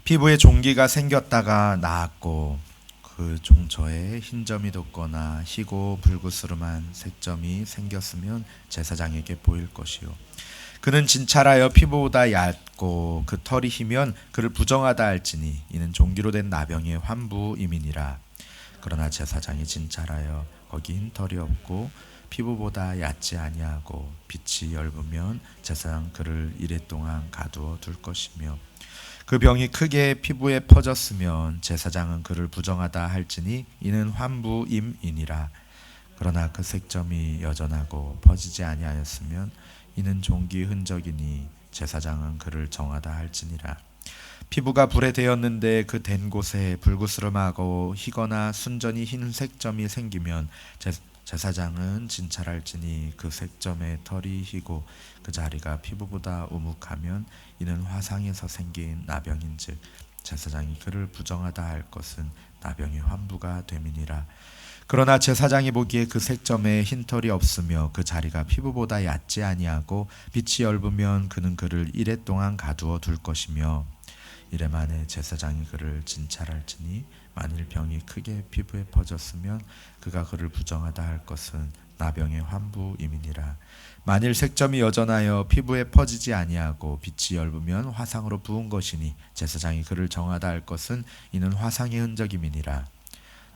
피부에 종기가 생겼다가 나았고 그 종처에 흰점이 돋거나 희고 불구스름한 색점이 생겼으면 제사장에게 보일 것이요 그는 진찰하여 피부보다 얇고 그 털이 희면 그를 부정하다 할지니 이는 종기로 된 나병의 환부임이니라. 그러나 제사장이 진찰하여 거기 흰 털이 없고 피부보다 얕지 아니하고 빛이 엷으면 제사장 그를 이레 동안 가두어 둘 것이며 그 병이 크게 피부에 퍼졌으면 제사장은 그를 부정하다 할지니 이는 환부임이니라. 그러나 그 색점이 여전하고 퍼지지 아니하였으면 이는 종기 흔적이니 제사장은 그를 정하다 할지니라. 피부가 불에 대었는데 그 댄 곳에 불구스름하고 희거나 순전히 흰 색점이 생기면 제사장은 진찰할지니 그 색점의 털이 희고 그 자리가 피부보다 우묵하면 이는 화상에서 생긴 나병인즉 제사장이 그를 부정하다 할 것은 나병의 환부가 됨이니라. 그러나 제사장이 보기에 그 색점에 흰털이 없으며 그 자리가 피부보다 얕지 아니하고 빛이 엷으면 그는 그를 이레 동안 가두어 둘 것이며 이레 만에 제사장이 그를 진찰할지니 만일 병이 크게 피부에 퍼졌으면 그가 그를 부정하다 할 것은 나병의 환부임이니라. 만일 색점이 여전하여 피부에 퍼지지 아니하고 빛이 엷으면 화상으로 부은 것이니 제사장이 그를 정하다 할 것은 이는 화상의 흔적임이니라.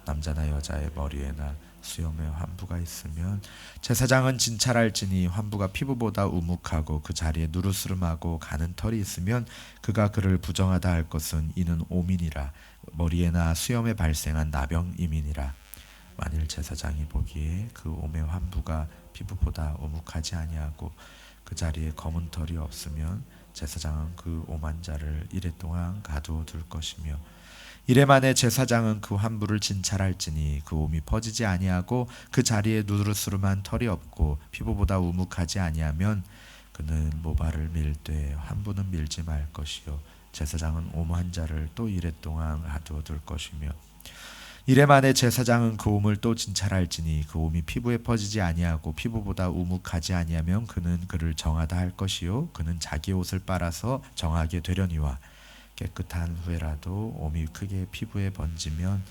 남자나 여자의 머리에나 수염에 환부가 있으면 제사장은 진찰할지니 환부가 피부보다 우묵하고 그 자리에 누르스름하고 가는 털이 있으면 그가 그를 부정하다 할 것은 이는 오민이라. 머리에나 수염에 발생한 나병임이니라. 만일 제사장이 보기에 그 옴의 환부가 피부보다 오묵하지 아니하고 그 자리에 검은 털이 없으면 제사장은 그 오만 자를 이레 동안 가두어 둘 것이며 이레 만에 제사장은 그 환부를 진찰할지니 그 옴이 퍼지지 아니하고 그 자리에 누르스름한 털이 없고 피부보다 우묵하지 아니하면 그는 모발을 밀되 환부는 밀지 말 것이요 제사장은 옴 한 자를 또 이레 동안 가두어 둘 것이며 이레 만에 제사장은 그 옴을 또 진찰할지니 그 옴이 피부에 퍼지지 아니하고 피부보다 우묵하지 아니하면 그는 그를 정하다 할 것이요 그는 자기 옷을 빨아서 정하게 되려니와 깨끗한 후에라도 옴이 크게 피부에 번지면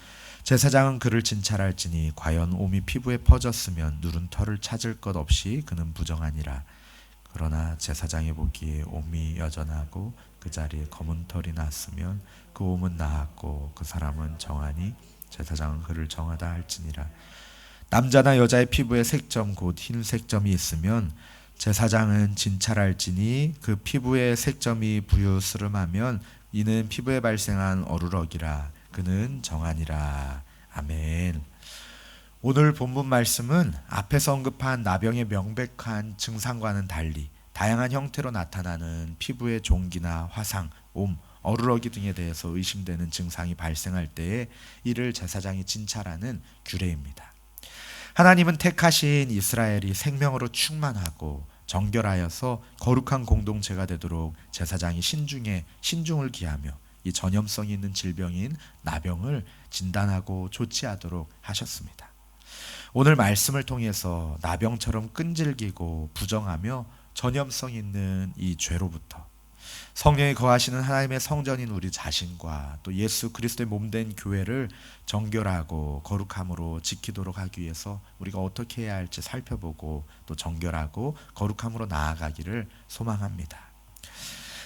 제사장은 그를 진찰할지니 과연 옴이 피부에 퍼졌으면 누른 털을 찾을 것 없이 그는 부정하니라. 그러나 제사장이 보기에 옴이 여전하고 그 자리에 검은 털이 났으면 그 옴은 나았고 그 사람은 정하니 제사장은 그를 정하다 할지니라. 남자나 여자의 피부에 색점 곧 흰 색점이 있으면 제사장은 진찰할지니 그 피부에 색점이 부유스름하면 이는 피부에 발생한 어루럭이라. 그는 정하니라. 아멘. 오늘 본문 말씀은 앞에서 언급한 나병의 명백한 증상과는 달리 다양한 형태로 나타나는 피부의 종기나 화상, 옴, 어루러기 등에 대해서 의심되는 증상이 발생할 때에 이를 제사장이 진찰하는 규례입니다. 하나님은 택하신 이스라엘이 생명으로 충만하고 정결하여서 거룩한 공동체가 되도록 제사장이 신중을 기하며 이 전염성이 있는 질병인 나병을 진단하고 조치하도록 하셨습니다. 오늘 말씀을 통해서 나병처럼 끈질기고 부정하며 전염성 있는 이 죄로부터 성령이 거하시는 하나님의 성전인 우리 자신과 또 예수 그리스도의 몸된 교회를 정결하고 거룩함으로 지키도록 하기 위해서 우리가 어떻게 해야 할지 살펴보고 또 정결하고 거룩함으로 나아가기를 소망합니다.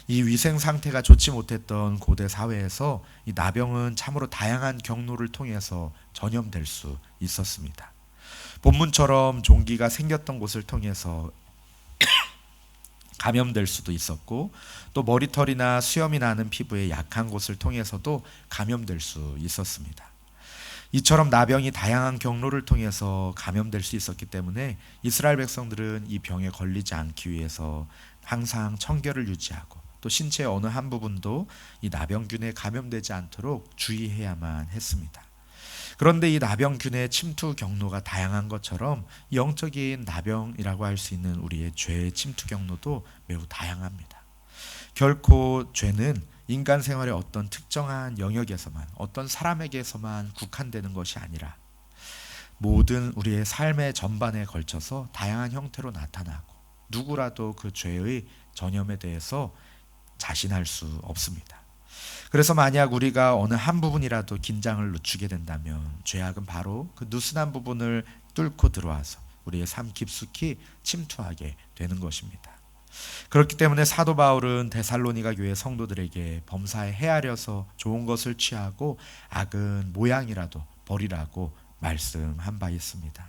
이 위생 상태가 좋지 못했던 고대 사회에서 이 나병은 참으로 다양한 경로를 통해서 전염될 수 있었습니다. 본문처럼 종기가 생겼던 곳을 통해서 감염될 수도 있었고 또 머리털이나 수염이 나는 피부의 약한 곳을 통해서도 감염될 수 있었습니다. 이처럼 나병이 다양한 경로를 통해서 감염될 수 있었기 때문에 이스라엘 백성들은 이 병에 걸리지 않기 위해서 항상 청결을 유지하고 또 신체의 어느 한 부분도 이 나병균에 감염되지 않도록 주의해야만 했습니다. 그런데 이 나병균의 침투 경로가 다양한 것처럼 영적인 나병이라고 할 수 있는 우리의 죄의 침투 경로도 매우 다양합니다. 결코 죄는 인간 생활의 어떤 특정한 영역에서만 어떤 사람에게서만 국한되는 것이 아니라 모든 우리의 삶의 전반에 걸쳐서 다양한 형태로 나타나고 누구라도 그 죄의 전염에 대해서 자신할 수 없습니다. 그래서 만약 우리가 어느 한 부분이라도 긴장을 늦추게 된다면 죄악은 바로 그 느슨한 부분을 뚫고 들어와서 우리의 삶 깊숙이 침투하게 되는 것입니다. 그렇기 때문에 사도 바울은 데살로니가 교회 성도들에게 범사에 헤아려서 좋은 것을 취하고 악은 모양이라도 버리라고 말씀한 바 있습니다.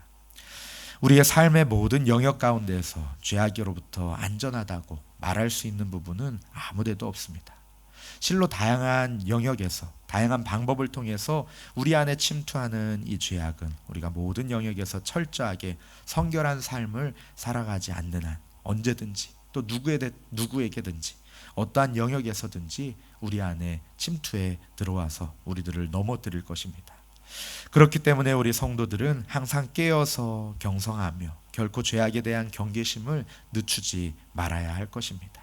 우리의 삶의 모든 영역 가운데서 죄악으로부터 안전하다고 말할 수 있는 부분은 아무데도 없습니다. 실로 다양한 영역에서 다양한 방법을 통해서 우리 안에 침투하는 이 죄악은 우리가 모든 영역에서 철저하게 성결한 삶을 살아가지 않는 한 언제든지 또 누구에게든지 어떠한 영역에서든지 우리 안에 침투해 들어와서 우리들을 넘어뜨릴 것입니다. 그렇기 때문에 우리 성도들은 항상 깨어서 경성하며 결코 죄악에 대한 경계심을 늦추지 말아야 할 것입니다.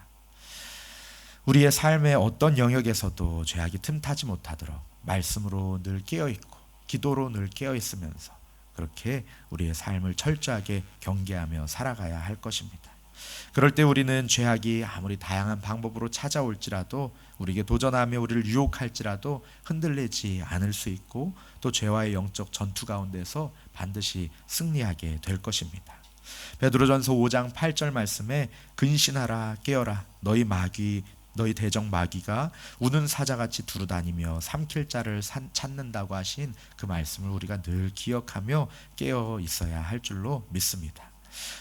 우리의 삶의 어떤 영역에서도 죄악이 틈타지 못하도록 말씀으로 늘 깨어있고 기도로 늘 깨어있으면서 그렇게 우리의 삶을 철저하게 경계하며 살아가야 할 것입니다. 그럴 때 우리는 죄악이 아무리 다양한 방법으로 찾아올지라도 우리에게 도전하며 우리를 유혹할지라도 흔들리지 않을 수 있고 또 죄와의 영적 전투 가운데서 반드시 승리하게 될 것입니다. 베드로전서 5장 8절 말씀에 근신하라 깨어라 너희 대적 마귀가 우는 사자같이 두루다니며 삼킬 자를 찾는다고 하신 그 말씀을 우리가 늘 기억하며 깨어 있어야 할 줄로 믿습니다.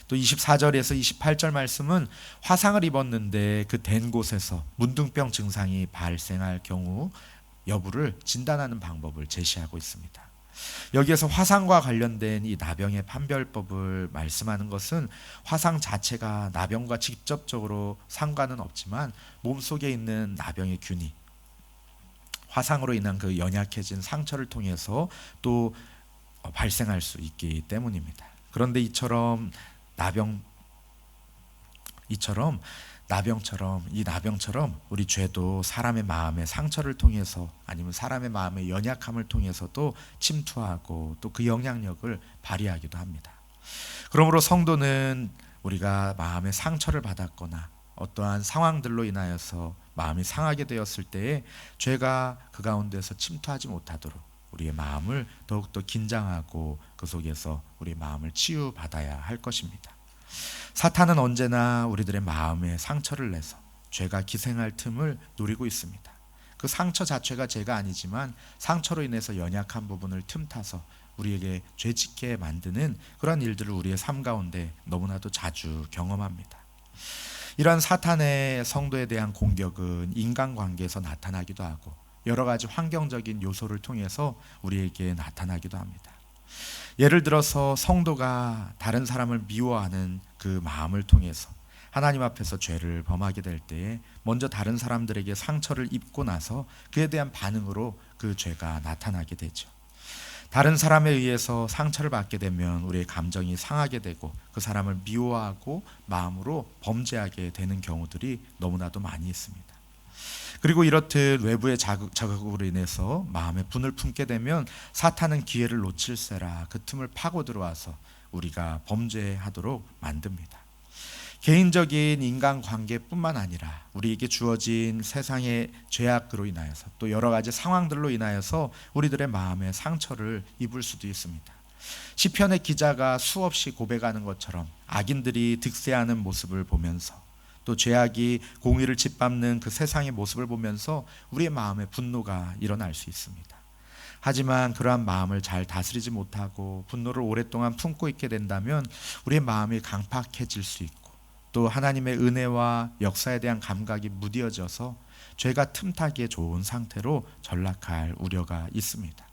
또 24절에서 28절 말씀은 화상을 입었는데 그 된 곳에서 문둥병 증상이 발생할 경우 여부를 진단하는 방법을 제시하고 있습니다. 여기에서 화상과 관련된 이 나병의 판별법을 말씀하는 것은 화상 자체가 나병과 직접적으로 상관은 없지만 몸속에 있는 나병의 균이 화상으로 인한 그 연약해진 상처를 통해서 또 발생할 수 있기 때문입니다. 그런데 이처럼 나병처럼 우리 죄도 사람의 마음의 상처를 통해서 아니면 사람의 마음의 연약함을 통해서도 침투하고 또 그 영향력을 발휘하기도 합니다. 그러므로 성도는 우리가 마음의 상처를 받았거나 어떠한 상황들로 인하여서 마음이 상하게 되었을 때에 죄가 그 가운데서 침투하지 못하도록 우리의 마음을 더욱더 긴장하고 그 속에서 우리의 마음을 치유받아야 할 것입니다. 사탄은 언제나 우리들의 마음에 상처를 내서 죄가 기생할 틈을 노리고 있습니다. 그 상처 자체가 죄가 아니지만 상처로 인해서 연약한 부분을 틈타서 우리에게 죄짓게 만드는 그런 일들을 우리의 삶 가운데 너무나도 자주 경험합니다. 이러한 사탄의 성도에 대한 공격은 인간관계에서 나타나기도 하고 여러 가지 환경적인 요소를 통해서 우리에게 나타나기도 합니다. 예를 들어서 성도가 다른 사람을 미워하는 그 마음을 통해서 하나님 앞에서 죄를 범하게 될 때에 먼저 다른 사람들에게 상처를 입고 나서 그에 대한 반응으로 그 죄가 나타나게 되죠. 다른 사람에 의해서 상처를 받게 되면 우리의 감정이 상하게 되고 그 사람을 미워하고 마음으로 범죄하게 되는 경우들이 너무나도 많이 있습니다. 그리고 이렇듯 외부의 자극으로 인해서 마음에 분을 품게 되면 사탄은 기회를 놓칠세라 그 틈을 파고 들어와서 우리가 범죄하도록 만듭니다. 개인적인 인간관계뿐만 아니라 우리에게 주어진 세상의 죄악으로 인하여서 또 여러 가지 상황들로 인하여서 우리들의 마음에 상처를 입을 수도 있습니다. 시편의 기자가 수없이 고백하는 것처럼 악인들이 득세하는 모습을 보면서 또 죄악이 공의를 짓밟는 그 세상의 모습을 보면서 우리의 마음에 분노가 일어날 수 있습니다. 하지만 그러한 마음을 잘 다스리지 못하고 분노를 오랫동안 품고 있게 된다면 우리의 마음이 강팍해질 수 있고 또 하나님의 은혜와 역사에 대한 감각이 무뎌져서 죄가 틈타기에 좋은 상태로 전락할 우려가 있습니다.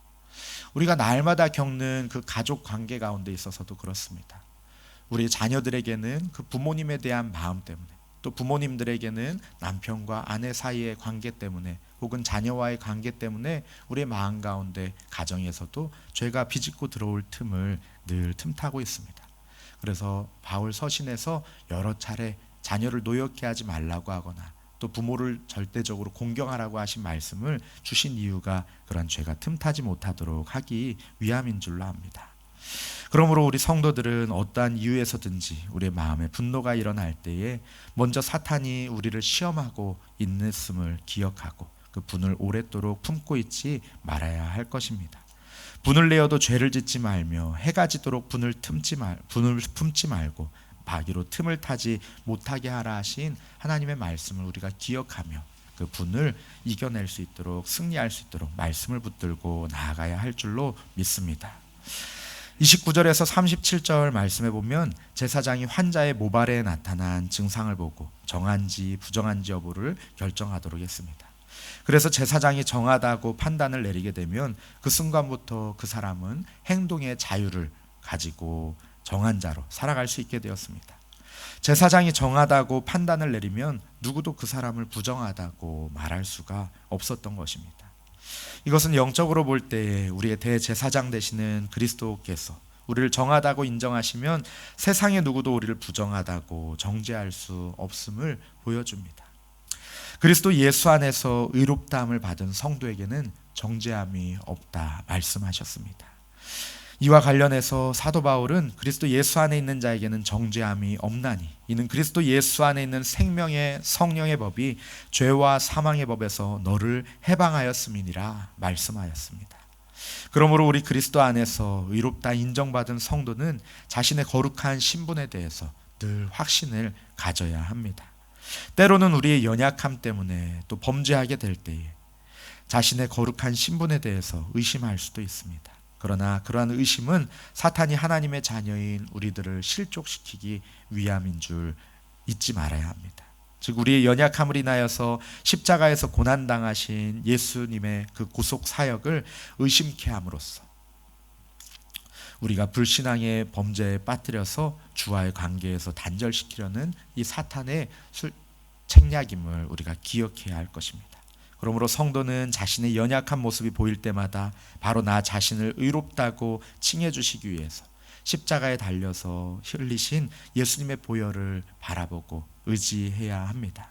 우리가 날마다 겪는 그 가족 관계 가운데 있어서도 그렇습니다. 우리 자녀들에게는 그 부모님에 대한 마음 때문에 또 부모님들에게는 남편과 아내 사이의 관계 때문에 혹은 자녀와의 관계 때문에 우리의 마음 가운데 가정에서도 죄가 비집고 들어올 틈을 늘 틈타고 있습니다. 그래서 바울 서신에서 여러 차례 자녀를 노엽게 하지 말라고 하거나 또 부모를 절대적으로 공경하라고 하신 말씀을 주신 이유가 그런 죄가 틈타지 못하도록 하기 위함인 줄로 압니다. 그러므로 우리 성도들은 어떠한 이유에서든지 우리의 마음에 분노가 일어날 때에 먼저 사탄이 우리를 시험하고 있음을 기억하고 그 분을 오랫도록 품고 있지 말아야 할 것입니다. 분을 내어도 죄를 짓지 말며 해가 지도록 분을 품지 말고 마귀로 틈을 타지 못하게 하라 하신 하나님의 말씀을 우리가 기억하며 그 분을 이겨낼 수 있도록, 승리할 수 있도록 말씀을 붙들고 나아가야 할 줄로 믿습니다. 29절에서 37절 말씀에 보면 제사장이 환자의 모발에 나타난 증상을 보고 정한지 부정한지 여부를 결정하도록 했습니다. 그래서 제사장이 정하다고 판단을 내리게 되면 그 순간부터 그 사람은 행동의 자유를 가지고 정한 자로 살아갈 수 있게 되었습니다. 제사장이 정하다고 판단을 내리면 누구도 그 사람을 부정하다고 말할 수가 없었던 것입니다. 이것은 영적으로 볼 때에 우리의 대제사장 되시는 그리스도께서 우리를 정하다고 인정하시면 세상의 누구도 우리를 부정하다고 정죄할 수 없음을 보여줍니다. 그리스도 예수 안에서 의롭다함을 받은 성도에게는 정죄함이 없다 말씀하셨습니다. 이와 관련해서 사도 바울은 그리스도 예수 안에 있는 자에게는 정죄함이 없나니 이는 그리스도 예수 안에 있는 생명의 성령의 법이 죄와 사망의 법에서 너를 해방하였음이니라 말씀하였습니다. 그러므로 우리 그리스도 안에서 의롭다 인정받은 성도는 자신의 거룩한 신분에 대해서 늘 확신을 가져야 합니다. 때로는 우리의 연약함 때문에 또 범죄하게 될 때에 자신의 거룩한 신분에 대해서 의심할 수도 있습니다. 그러나 그러한 의심은 사탄이 하나님의 자녀인 우리들을 실족시키기 위함인 줄 잊지 말아야 합니다. 즉 우리의 연약함을 인하여서 십자가에서 고난당하신 예수님의 그 구속 사역을 의심케 함으로써 우리가 불신앙의 범죄에 빠뜨려서 주와의 관계에서 단절시키려는 이 사탄의 책략임을 우리가 기억해야 할 것입니다. 그러므로 성도는 자신의 연약한 모습이 보일 때마다 바로 나 자신을 의롭다고 칭해 주시기 위해서 십자가에 달려서 흘리신 예수님의 보혈을 바라보고 의지해야 합니다.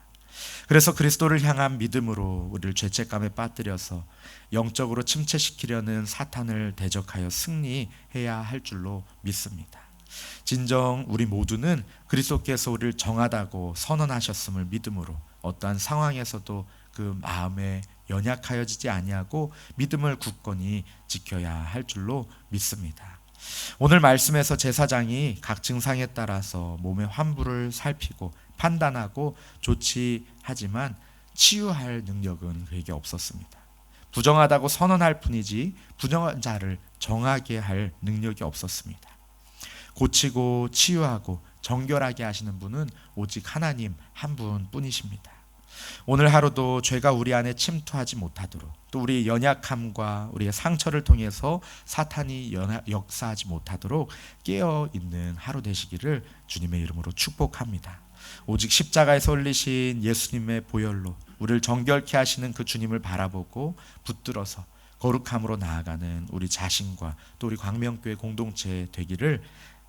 그래서 그리스도를 향한 믿음으로 우리를 죄책감에 빠뜨려서 영적으로 침체시키려는 사탄을 대적하여 승리해야 할 줄로 믿습니다. 진정 우리 모두는 그리스도께서 우리를 정하다고 선언하셨음을 믿음으로 어떠한 상황에서도 그 마음에 연약하여지지 아니하고 믿음을 굳건히 지켜야 할 줄로 믿습니다. 오늘 말씀에서 제사장이 각 증상에 따라서 몸의 환부를 살피고 판단하고 조치하지만 치유할 능력은 그에게 없었습니다. 부정하다고 선언할 뿐이지 부정한 자를 정하게 할 능력이 없었습니다. 고치고 치유하고 정결하게 하시는 분은 오직 하나님 한 분뿐이십니다. 오늘 하루도 죄가 우리 안에 침투하지 못하도록 또 우리의 연약함과 우리의 상처를 통해서 사탄이 역사하지 못하도록 깨어있는 하루 되시기를 주님의 이름으로 축복합니다. 오직 십자가에서 흘리신 예수님의 보혈로 우리를 정결케 하시는 그 주님을 바라보고 붙들어서 거룩함으로 나아가는 우리 자신과 또 우리 광명교회 공동체 되기를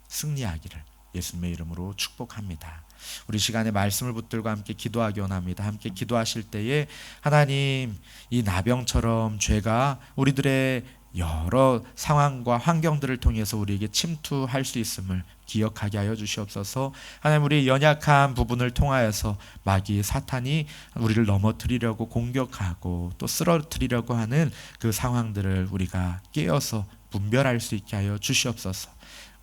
승리하기를 예수님의 이름으로 축복합니다. 우리 시간에 말씀을 붙들고 함께 기도하기 원합니다. 함께 기도하실 때에 하나님 이 나병처럼 죄가 우리들의 여러 상황과 환경들을 통해서 우리에게 침투할 수 있음을 기억하게 하여 주시옵소서. 하나님 우리의 연약한 부분을 통하여서 마귀 사탄이 우리를 넘어뜨리려고 공격하고 또 쓰러뜨리려고 하는 그 상황들을 우리가 깨어서 분별할 수 있게 하여 주시옵소서.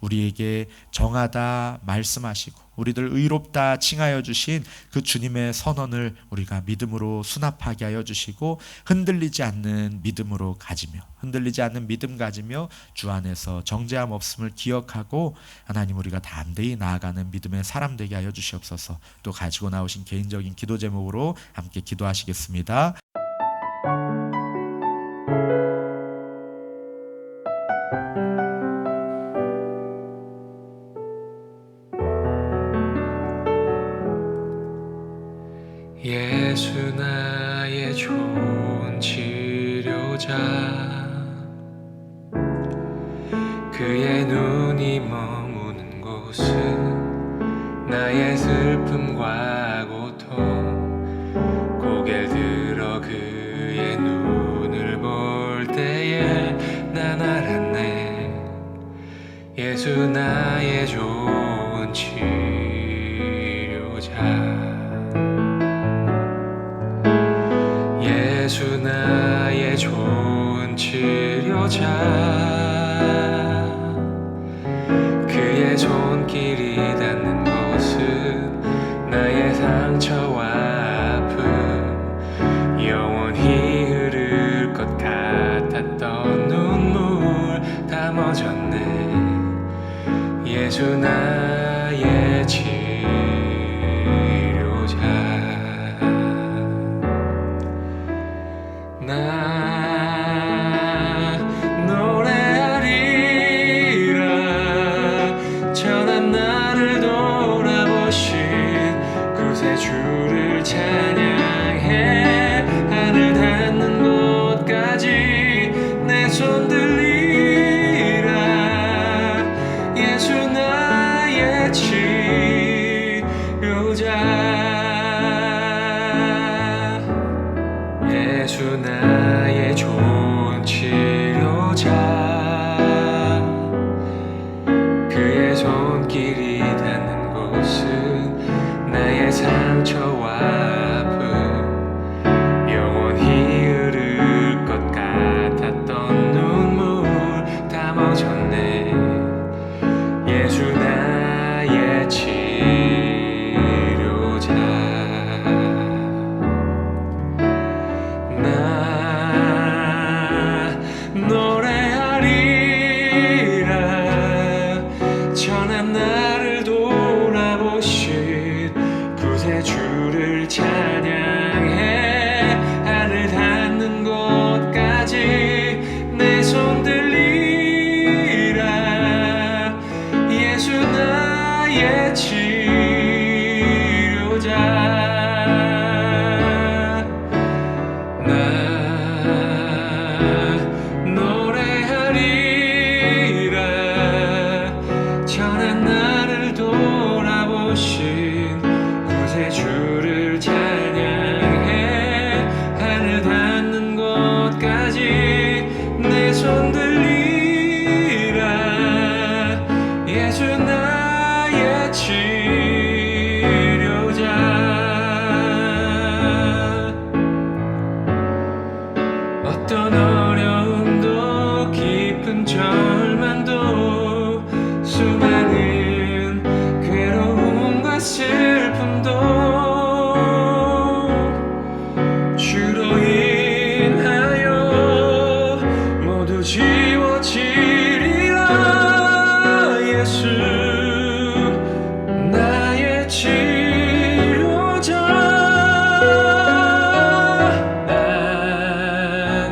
우리에게 정하다 말씀하시고 우리들 의롭다 칭하여 주신 그 주님의 선언을 우리가 믿음으로 수납하게 하여 주시고 흔들리지 않는 믿음으로 가지며 흔들리지 않는 믿음 가지며 주 안에서 정죄함 없음을 기억하고 하나님 우리가 담대히 나아가는 믿음의 사람 되게 하여 주시옵소서. 또 가지고 나오신 개인적인 기도 제목으로 함께 기도하시겠습니다. 예수 나의 좋은 치료자 그의 눈이 머무는 곳은 나의 슬픔과 고통 고개를 들어 그의 눈을 볼 때에 난 알았네 예수 나의 좋은 치료자 예수 예수 나의 치료자. 나 노래하리라. 전한 나를 돌아보신 구세주를 찬양해. 하늘 닿는 곳까지 내 손 들리라. 예수 나의 치료자. 예수 나의 좋은 치료자. 그의 손길이 닿는 곳은 나의 상처와 아픔 영원히 흐를 것 같았던 눈물 다 멈췄네. 예수 나의 치료자. 나 노래하리라. 전한 나를 돌아보신 구세주를 찬양해. 하늘 닿는 곳까지 내 손 들리라. 예수 나의 치료자. 나 노래하리라. 전한 나를 돌아보신 구세주를 찬양해. 하늘 닿는 곳까지 내 손 들리라. 예수 나의 치료자. 어떤 어려움도 깊은 절망도 수많은 괴로움과 슬픔도 주로 인하여 모두 지워지리라. 예수 나의 치료자. 난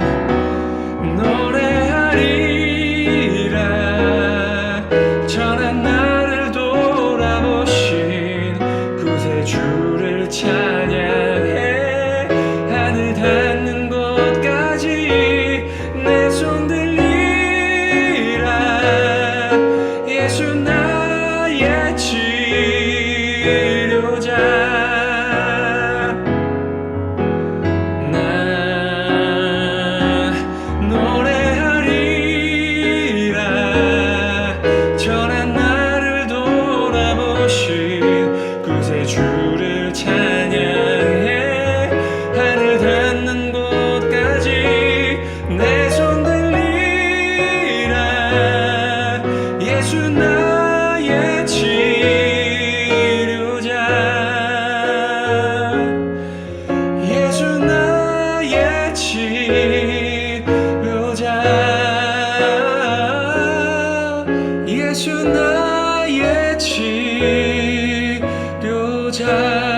노래하리라. 전한 나를 돌아보신 구세주를 찬양해. 하늘 닿는 곳까지 내 손 들리라. 예수 나의 치료자. 나 노래하리라. 전한 나를 돌아보신 구세주를 찬양해. 하늘 닿는 곳까지 내 손 들리라. 예수 나의 치료자. 예수 나의 치료자. 예수 나의 치료자.